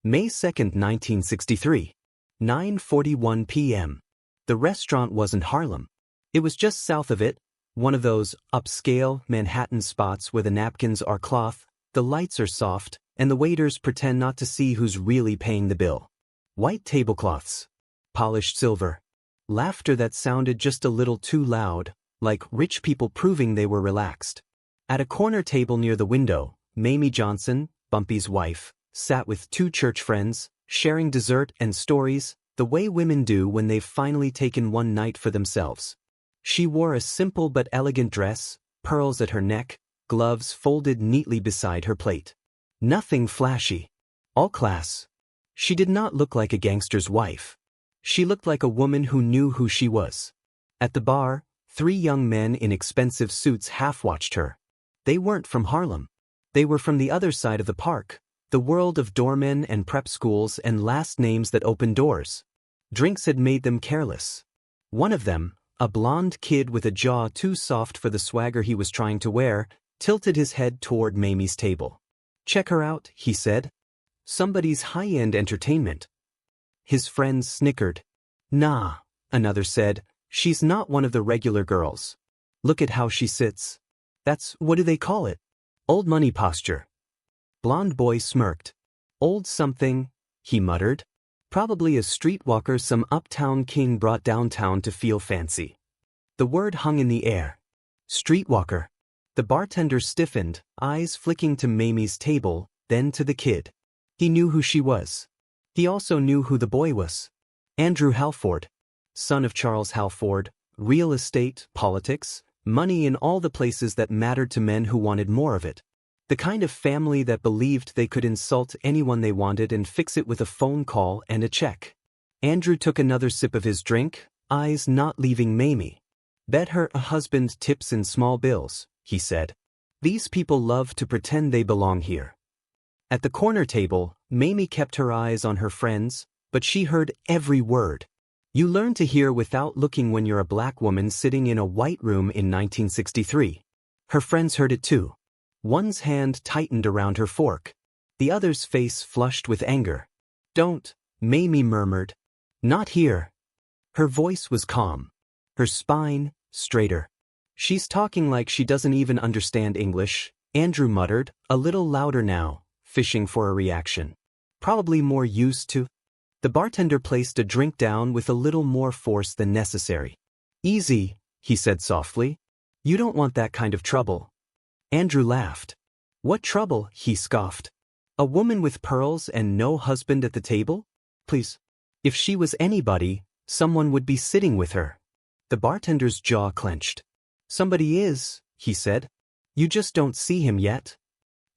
May 2, 1963. 9:41 p.m. The restaurant wasn't Harlem. It was just south of it, one of those upscale Manhattan spots where the napkins are cloth, the lights are soft, and the waiters pretend not to see who's really paying the bill. White tablecloths. Polished silver. Laughter that sounded just a little too loud, like rich people proving they were relaxed. At a corner table near the window, Mayme Johnson, Bumpy's wife, sat with two church friends, sharing dessert and stories, the way women do when they've finally taken one night for themselves. She wore a simple but elegant dress, pearls at her neck, gloves folded neatly beside her plate. Nothing flashy. All class. She did not look like a gangster's wife. She looked like a woman who knew who she was. At the bar, three young men in expensive suits half-watched her. They weren't from Harlem. They were from the other side of the park, the world of doormen and prep schools and last names that open doors. Drinks had made them careless. One of them, a blonde kid with a jaw too soft for the swagger he was trying to wear, tilted his head toward Mayme's table. "Check her out," he said. "Somebody's high-end entertainment." His friends snickered. "Nah," another said, "she's not one of the regular girls. Look at how she sits. That's, what do they call it? Old money posture." Blonde boy smirked. "Old something," he muttered. "Probably a streetwalker some uptown king brought downtown to feel fancy." The word hung in the air. Streetwalker. The bartender stiffened, eyes flicking to Mayme's table, then to the kid. He knew who she was. He also knew who the boy was. Andrew Halford. Son of Charles Halford, real estate, politics, money in all the places that mattered to men who wanted more of it. The kind of family that believed they could insult anyone they wanted and fix it with a phone call and a check. Andrew took another sip of his drink, eyes not leaving Mayme. "Bet her a husband tips in small bills," he said. "These people love to pretend they belong here." At the corner table, Mayme kept her eyes on her friends, but she heard every word. You learn to hear without looking when you're a black woman sitting in a white room in 1963. Her friends heard it too. One's hand tightened around her fork. The other's face flushed with anger. "Don't," Mayme murmured. "Not here." Her voice was calm. Her spine, straighter. "She's talking like she doesn't even understand English," Andrew muttered, a little louder now, fishing for a reaction. "Probably more used to." The bartender placed a drink down with a little more force than necessary. "Easy," he said softly. "You don't want that kind of trouble." Andrew laughed. "What trouble?" he scoffed. "A woman with pearls and no husband at the table? Please. If she was anybody, someone would be sitting with her." The bartender's jaw clenched. "Somebody is," he said. "You just don't see him yet."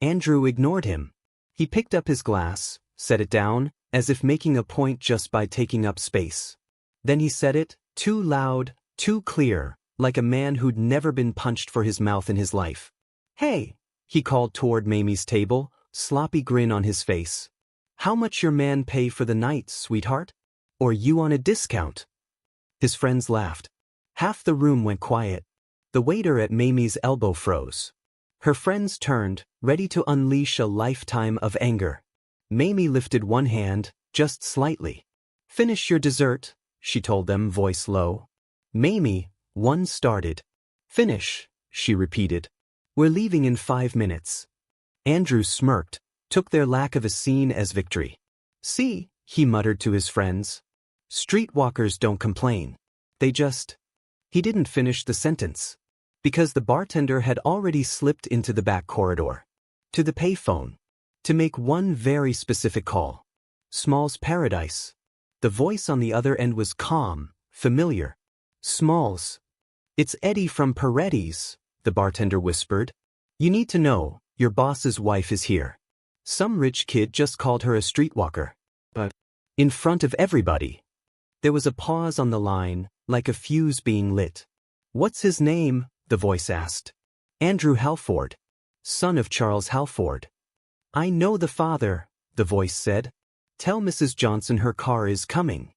Andrew ignored him. He picked up his glass, set it down, as if making a point just by taking up space. Then he said it, too loud, too clear, like a man who'd never been punched for his mouth in his life. "Hey," he called toward Mayme's table, sloppy grin on his face. "How much your man pay for the night, sweetheart? Or you on a discount?" His friends laughed. Half the room went quiet. The waiter at Mayme's elbow froze. Her friends turned, ready to unleash a lifetime of anger. Mayme lifted one hand, just slightly. "Finish your dessert," she told them, voice low. "Mayme," one started. "Finish," she repeated. "We're leaving in 5 minutes." Andrew smirked, took their lack of a scene as victory. "See," he muttered to his friends. "Streetwalkers don't complain. They just—" He didn't finish the sentence. Because the bartender had already slipped into the back corridor. To the payphone. To make one very specific call. "Small's Paradise." The voice on the other end was calm, familiar. "Smalls. It's Eddie from Paredes," the bartender whispered. "You need to know, your boss's wife is here. Some rich kid just called her a streetwalker. But in front of everybody." There was a pause on the line, like a fuse being lit. "What's his name?" the voice asked. "Andrew Halford. Son of Charles Halford." "I know the father," the voice said. "Tell Mrs. Johnson her car is coming."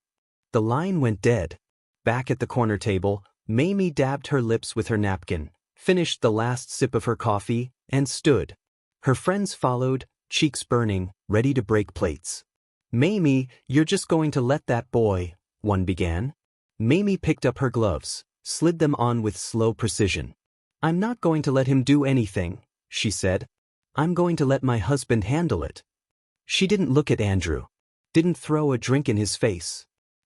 The line went dead. Back at the corner table, Mayme dabbed her lips with her napkin, finished the last sip of her coffee, and stood. Her friends followed, cheeks burning, ready to break plates. Mayme, you're just going to let that boy, one began. Mayme picked up her gloves, slid them on with slow precision. I'm not going to let him do anything, she said. I'm going to let my husband handle it. She didn't look at Andrew. Didn't throw a drink in his face.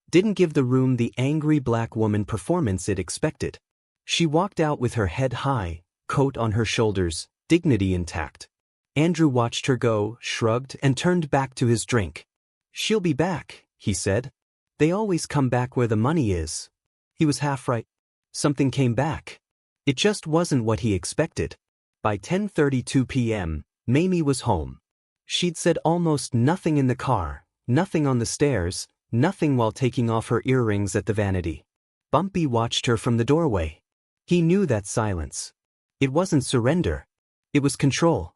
Didn't give the room the angry black woman performance it expected. She walked out with her head high, coat on her shoulders, dignity intact. Andrew watched her go, shrugged, and turned back to his drink. She'll be back, he said. They always come back where the money is. He was half right. Something came back. It just wasn't what he expected. By 10:32 p.m., Mayme was home. She'd said almost nothing in the car, nothing on the stairs, nothing while taking off her earrings at the vanity. Bumpy watched her from the doorway. He knew that silence. It wasn't surrender. It was control.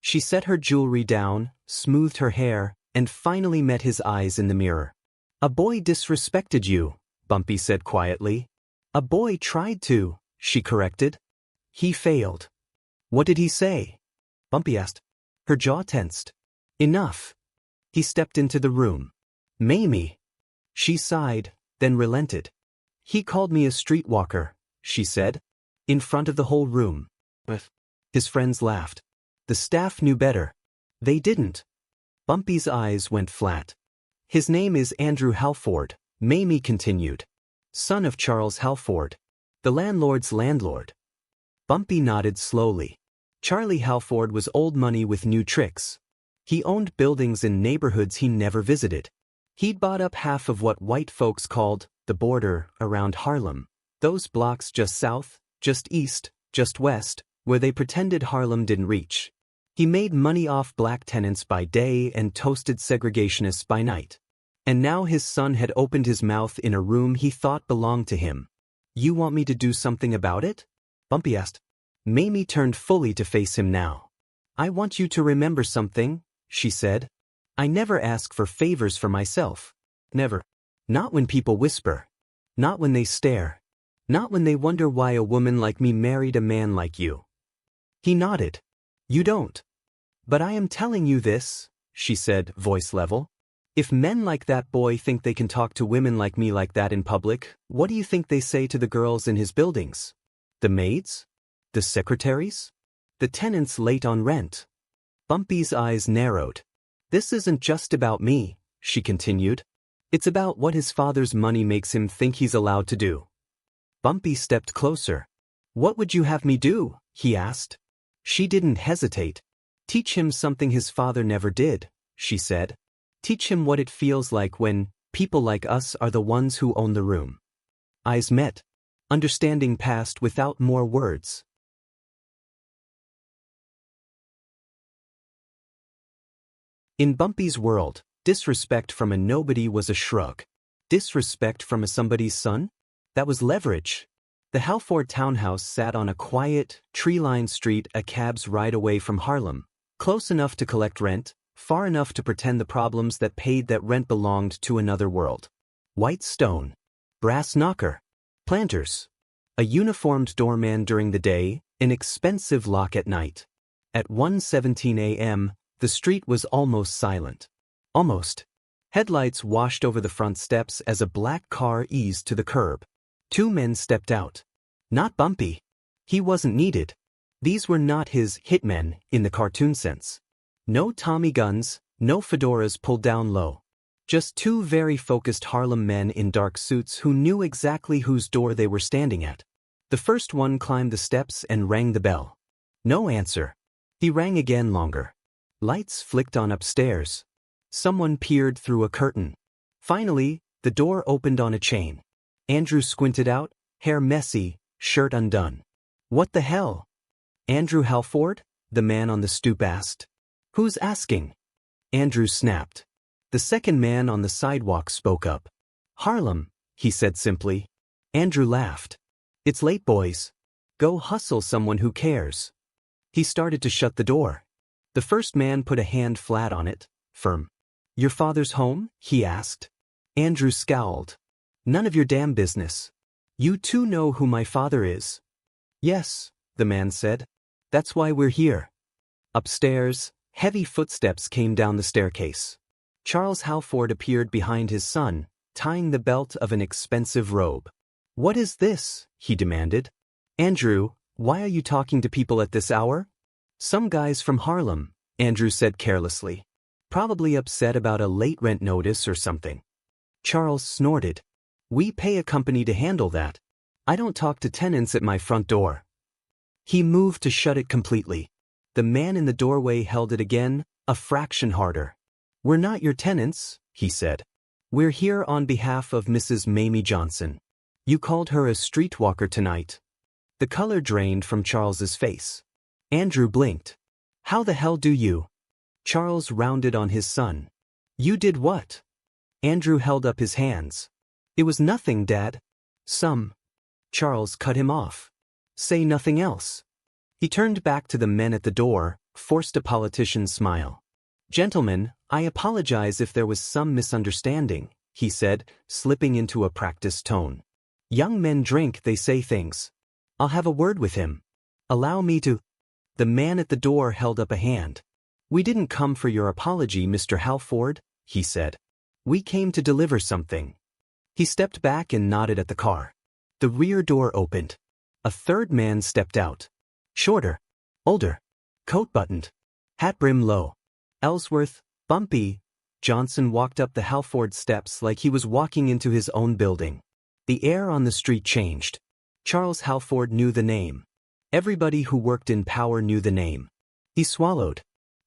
She set her jewelry down, smoothed her hair, and finally met his eyes in the mirror. A boy disrespected you, Bumpy said quietly. A boy tried to, she corrected. He failed. What did he say? Bumpy asked. Her jaw tensed. Enough. He stepped into the room. Mayme. She sighed, then relented. He called me a streetwalker, she said. In front of the whole room. His friends laughed. The staff knew better. They didn't. Bumpy's eyes went flat. His name is Andrew Halford, Mayme continued. Son of Charles Halford. The landlord's landlord. Bumpy nodded slowly. Charlie Halford was old money with new tricks. He owned buildings in neighborhoods he never visited. He'd bought up half of what white folks called the border around Harlem. Those blocks just south, just east, just west, where they pretended Harlem didn't reach. He made money off black tenants by day and toasted segregationists by night. And now his son had opened his mouth in a room he thought belonged to him. You want me to do something about it? Bumpy asked. Mayme turned fully to face him now. I want you to remember something, she said. I never ask for favors for myself. Never. Not when people whisper. Not when they stare. Not when they wonder why a woman like me married a man like you. He nodded. You don't. But I am telling you this, she said, voice level. If men like that boy think they can talk to women like me like that in public, what do you think they say to the girls in his buildings? The maids? The secretaries? The tenants late on rent? Bumpy's eyes narrowed. This isn't just about me, she continued. It's about what his father's money makes him think he's allowed to do. Bumpy stepped closer. What would you have me do? He asked. She didn't hesitate. Teach him something his father never did, she said. Teach him what it feels like when people like us are the ones who own the room. Eyes met. Understanding passed without more words. In Bumpy's world, disrespect from a nobody was a shrug. Disrespect from a somebody's son? That was leverage. The Halford townhouse sat on a quiet, tree-lined street a cab's ride away from Harlem, close enough to collect rent, far enough to pretend the problems that paid that rent belonged to another world. White stone. Brass knocker. Planters. A uniformed doorman during the day, an expensive lock at night. At 1:17 a.m., the street was almost silent. Almost. Headlights washed over the front steps as a black car eased to the curb. Two men stepped out. Not Bumpy. He wasn't needed. These were not his hitmen in the cartoon sense. No Tommy guns, no fedoras pulled down low. Just two very focused Harlem men in dark suits who knew exactly whose door they were standing at. The first one climbed the steps and rang the bell. No answer. He rang again longer. Lights flicked on upstairs. Someone peered through a curtain. Finally, the door opened on a chain. Andrew squinted out, hair messy, shirt undone. What the hell? Andrew Halford? The man on the stoop asked. Who's asking? Andrew snapped. The second man on the sidewalk spoke up. Harlem, he said simply. Andrew laughed. It's late, boys. Go hustle someone who cares. He started to shut the door. The first man put a hand flat on it, firm. Your father's home? He asked. Andrew scowled. None of your damn business. You two know who my father is. Yes, the man said. That's why we're here. Upstairs, heavy footsteps came down the staircase. Charles Halford appeared behind his son, tying the belt of an expensive robe. "What is this?" he demanded. "Andrew, why are you talking to people at this hour?" "Some guys from Harlem," Andrew said carelessly. "Probably upset about a late rent notice or something." Charles snorted. "We pay a company to handle that. I don't talk to tenants at my front door." He moved to shut it completely. The man in the doorway held it again, a fraction harder. "We're not your tenants," he said. "We're here on behalf of Mrs. Mayme Johnson. You called her a streetwalker tonight." The color drained from Charles's face. Andrew blinked. "How the hell do you?" Charles rounded on his son. "You did what?" Andrew held up his hands. "It was nothing, Dad." Charles cut him off. "Say nothing else." He turned back to the men at the door, forced a politician's smile. "Gentlemen, I apologize if there was some misunderstanding," he said, slipping into a practiced tone. "Young men drink, they say things. I'll have a word with him. Allow me to—" The man at the door held up a hand. "We didn't come for your apology, Mr. Halford," he said. "We came to deliver something." He stepped back and nodded at the car. The rear door opened. A third man stepped out. Shorter. Older. Coat buttoned. Hat brim low. Ellsworth, Bumpy Johnson walked up the Halford steps like he was walking into his own building. The air on the street changed. Charles Halford knew the name. Everybody who worked in power knew the name. He swallowed.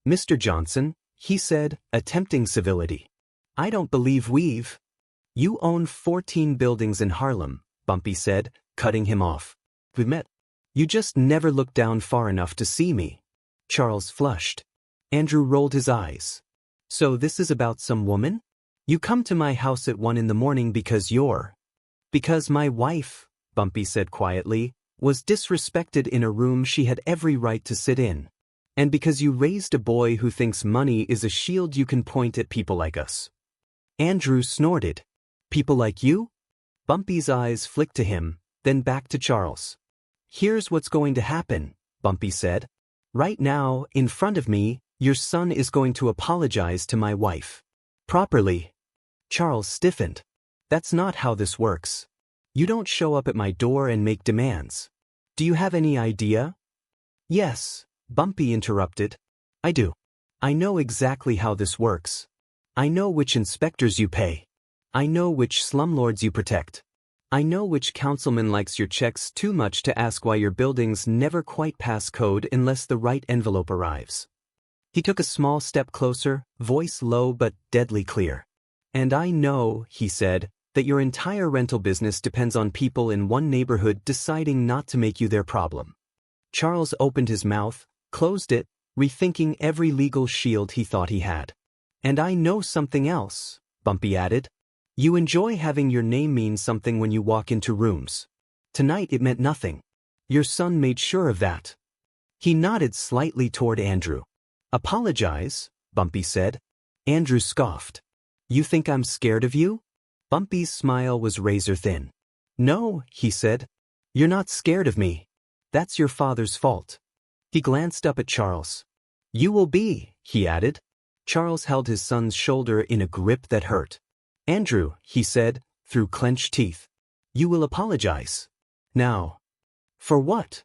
"Mr. Johnson," he said, attempting civility. "I don't believe we've—" "You own 14 buildings in Harlem," Bumpy said, cutting him off. "We've met. You just never looked down far enough to see me." Charles flushed. Andrew rolled his eyes. "So this is about some woman? You come to my house at 1 in the morning because you're—" "Because my wife," Bumpy said quietly, "was disrespected in a room she had every right to sit in. And because you raised a boy who thinks money is a shield you can point at people like us." Andrew snorted. "People like you?" Bumpy's eyes flicked to him, then back to Charles. "Here's what's going to happen," Bumpy said. "Right now, in front of me, your son is going to apologize to my wife. Properly." Charles stiffened. "That's not how this works. You don't show up at my door and make demands. Do you have any idea?" "Yes," Bumpy interrupted. "I do. I know exactly how this works. I know which inspectors you pay. I know which slumlords you protect. I know which councilman likes your checks too much to ask why your buildings never quite pass code unless the right envelope arrives." He took a small step closer, voice low but deadly clear. "And I know," he said, "that your entire rental business depends on people in one neighborhood deciding not to make you their problem." Charles opened his mouth, closed it, rethinking every legal shield he thought he had. "And I know something else," Bumpy added. "You enjoy having your name mean something when you walk into rooms. Tonight it meant nothing. Your son made sure of that." He nodded slightly toward Andrew. "Apologize," Bumpy said. Andrew scoffed. "You think I'm scared of you?" Bumpy's smile was razor thin. "No," he said. "You're not scared of me. That's your father's fault." He glanced up at Charles. "You will be," he added. Charles held his son's shoulder in a grip that hurt. "Andrew," he said, through clenched teeth, "you will apologize. Now." "For what?"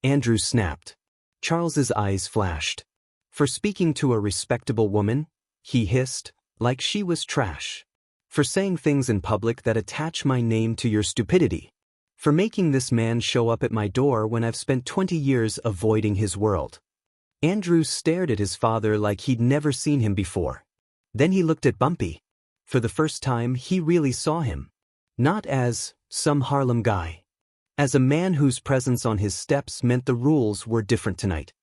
Andrew snapped. Charles's eyes flashed. "For speaking to a respectable woman," he hissed, "like she was trash. For saying things in public that attach my name to your stupidity. For making this man show up at my door when I've spent 20 years avoiding his world." Andrew stared at his father like he'd never seen him before. Then he looked at Bumpy. For the first time, he really saw him. Not as some Harlem guy. As a man whose presence on his steps meant the rules were different tonight.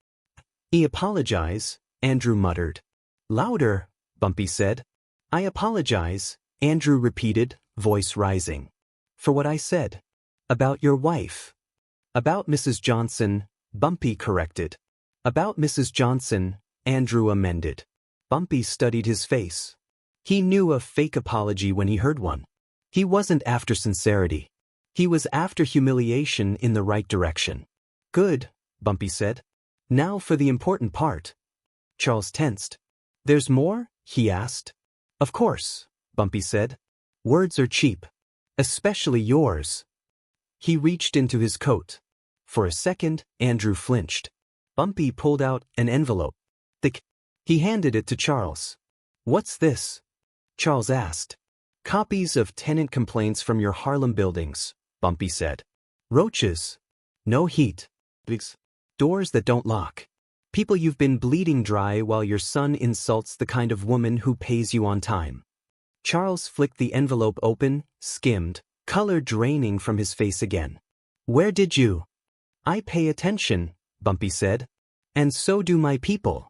"I apologize," Andrew muttered. "Louder," Bumpy said. "I apologize," Andrew repeated, voice rising. "For what I said. About your wife." "About Mrs. Johnson," Bumpy corrected. "About Mrs. Johnson," Andrew amended. Bumpy studied his face. He knew a fake apology when he heard one. He wasn't after sincerity. He was after humiliation in the right direction. "Good," Bumpy said. "Now for the important part." Charles tensed. "There's more?" he asked. Of course, Bumpy said. Words are cheap. Especially yours. He reached into his coat. For a second, Andrew flinched. Bumpy pulled out an envelope. He handed it to Charles. What's this? Charles asked. Copies of tenant complaints from your Harlem buildings, Bumpy said. Roaches. No heat. Doors that don't lock. People you've been bleeding dry while your son insults the kind of woman who pays you on time. Charles flicked the envelope open, skimmed, color draining from his face again. Where did you? I pay attention, Bumpy said. And so do my people.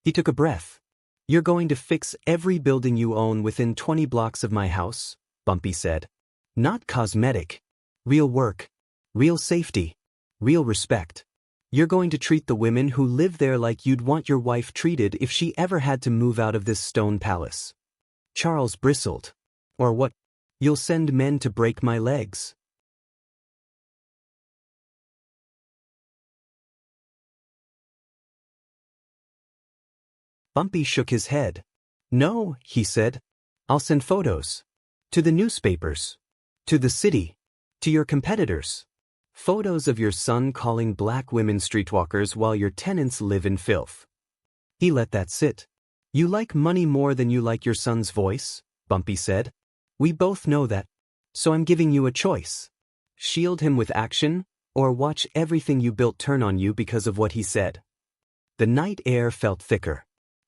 He took a breath. You're going to fix every building you own within 20 blocks of my house, Bumpy said. Not cosmetic. Real work. Real safety. Real respect. You're going to treat the women who live there like you'd want your wife treated if she ever had to move out of this stone palace. Charles bristled. Or what? You'll send men to break my legs. Bumpy shook his head. No, he said. I'll send photos. To the newspapers. To the city. To your competitors. Photos of your son calling black women streetwalkers while your tenants live in filth. He let that sit. You like money more than you like your son's voice, Bumpy said. We both know that. So I'm giving you a choice. Shield him with action, or watch everything you built turn on you because of what he said. The night air felt thicker.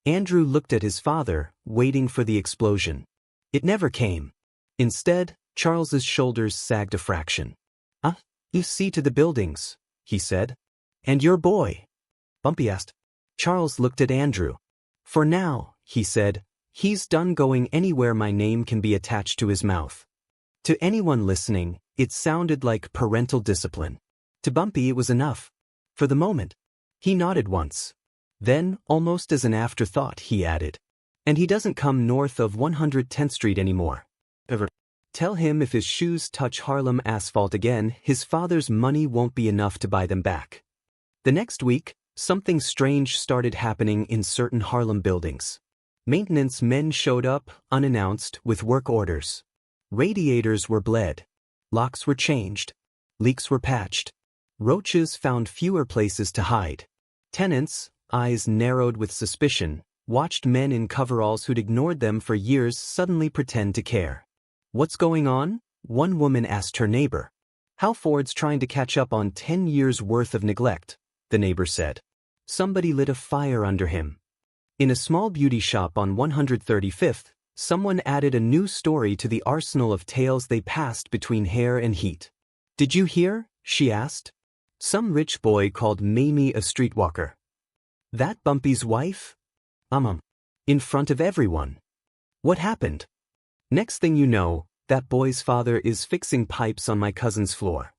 Andrew looked at his father, waiting for the explosion. It never came. Instead, Charles's shoulders sagged a fraction. You see to the buildings, he said. And your boy? Bumpy asked. Charles looked at Andrew. For now, he said, he's done going anywhere my name can be attached to his mouth. To anyone listening, it sounded like parental discipline. To Bumpy it was enough. For the moment. He nodded once. Then, almost as an afterthought, he added. And he doesn't come north of 110th Street anymore. Ever. Tell him if his shoes touch Harlem asphalt again, his father's money won't be enough to buy them back. The next week, something strange started happening in certain Harlem buildings. Maintenance men showed up, unannounced, with work orders. Radiators were bled. Locks were changed. Leaks were patched. Roaches found fewer places to hide. Tenants, eyes narrowed with suspicion, watched men in coveralls who'd ignored them for years suddenly pretend to care. What's going on? One woman asked her neighbor. How Ford's trying to catch up on 10 years' worth of neglect, the neighbor said. Somebody lit a fire under him. In a small beauty shop on 135th, someone added a new story to the arsenal of tales they passed between hair and heat. Did you hear? She asked. Some rich boy called Mayme a streetwalker. That Bumpy's wife? In front of everyone. What happened? Next thing you know, that boy's father is fixing pipes on my cousin's floor.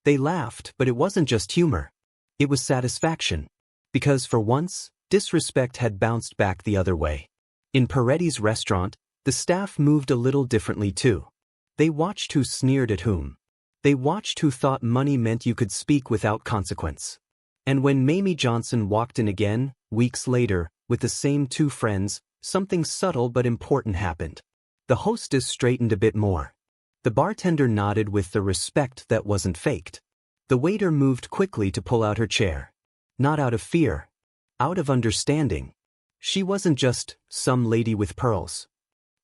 They laughed, but it wasn't just humor. It was satisfaction. Because for once, disrespect had bounced back the other way. In Peretti's restaurant, the staff moved a little differently too. They watched who sneered at whom. They watched who thought money meant you could speak without consequence. And when Mayme Johnson walked in again, weeks later, with the same two friends, something subtle but important happened. The hostess straightened a bit more. The bartender nodded with the respect that wasn't faked. The waiter moved quickly to pull out her chair. Not out of fear. Out of understanding. She wasn't just some lady with pearls.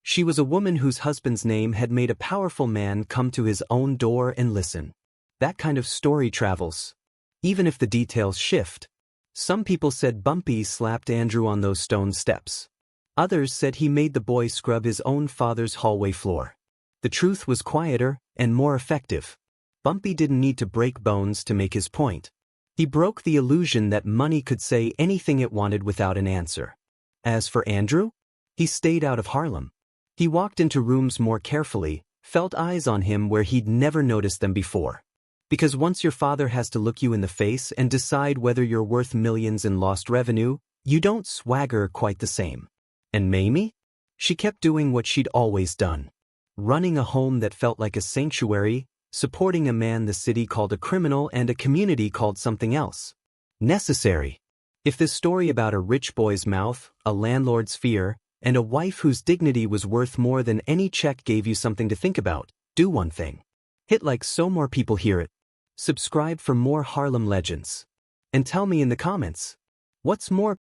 She was a woman whose husband's name had made a powerful man come to his own door and listen. That kind of story travels. Even if the details shift. Some people said Bumpy slapped Andrew on those stone steps. Others said he made the boy scrub his own father's hallway floor. The truth was quieter and more effective. Bumpy didn't need to break bones to make his point. He broke the illusion that money could say anything it wanted without an answer. As for Andrew, he stayed out of Harlem. He walked into rooms more carefully, felt eyes on him where he'd never noticed them before. Because once your father has to look you in the face and decide whether you're worth millions in lost revenue, you don't swagger quite the same. And Mayme? She kept doing what she'd always done. Running a home that felt like a sanctuary, supporting a man the city called a criminal and a community called something else. Necessary. If this story about a rich boy's mouth, a landlord's fear, and a wife whose dignity was worth more than any check gave you something to think about. Do one thing. Hit like so more people hear it. Subscribe for more Harlem legends. And tell me in the comments, what's more